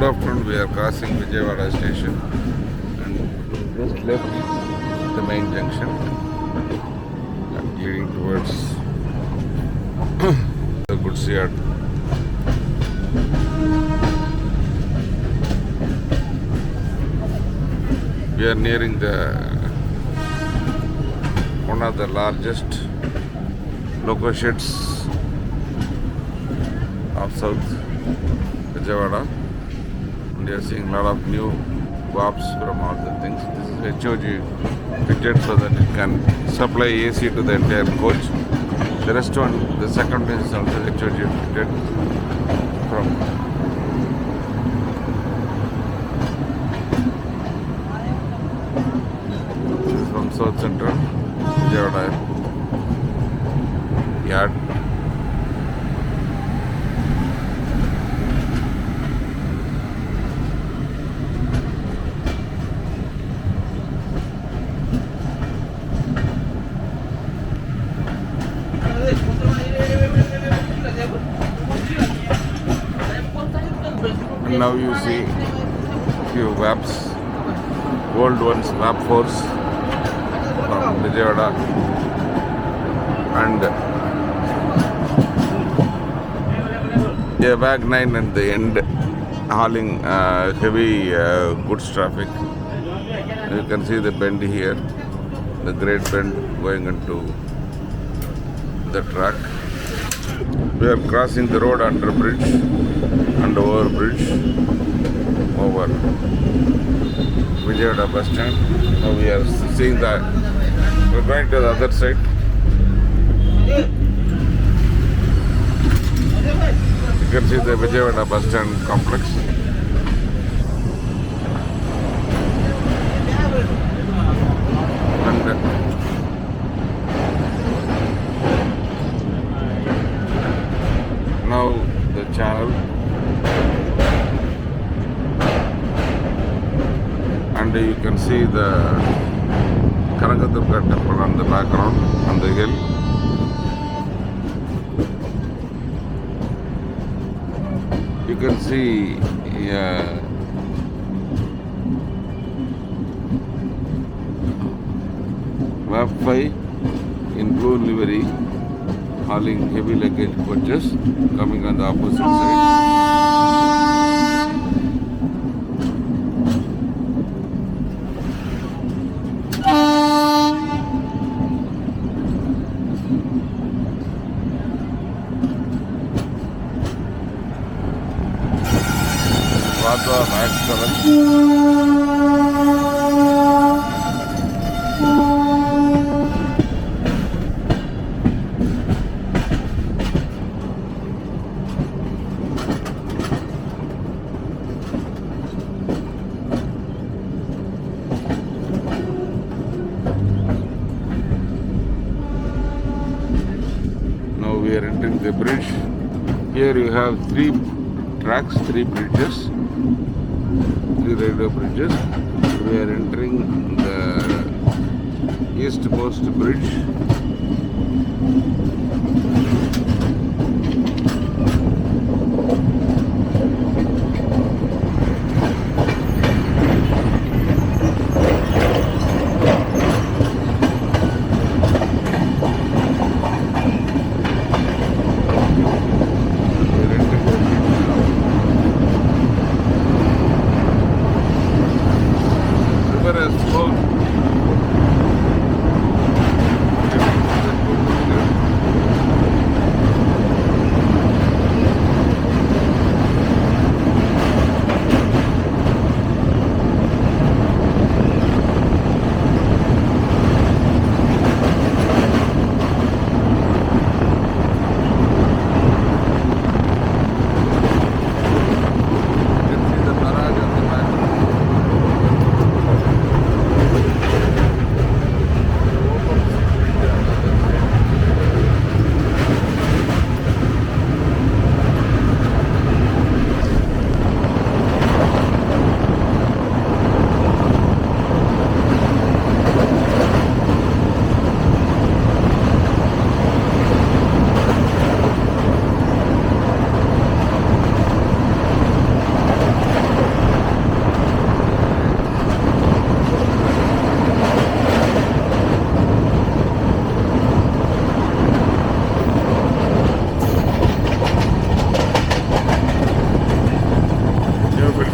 Good afternoon. We are crossing Vijayawada station and just left the main junction and leading towards the goods yard. We are nearing one of the largest Loco sheds of South Vijayawada. And we are seeing a lot of new bobs from all the things. This is HOG fitted so that it can supply AC to the entire coach. The rest one, the second one is also HOG fitted from South Central Vijayawada yard. And now you see few VAPs, old ones, VAP 4s from Vijayawada, and a WAG 9 at the end hauling heavy goods traffic. You can see the bend here, the great bend going into the track. We are crossing the road under bridge and over bridge over Vijayawada bus stand. Now we are seeing that we're going to the other side. You can see the Vijayawada bus stand complex. And now the channel, and you can see the Kanakadurga temple on the background on the hill. You can see WAP 5 in blue livery hauling heavy luggage coaches coming on the opposite side. Max 7. Now we are entering the bridge. Here you have 3 tracks, 3 bridges. 3 railway bridges. We are entering the eastmost bridge.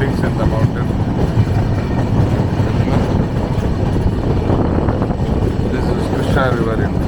peaks in the mountain. This is Krishna River in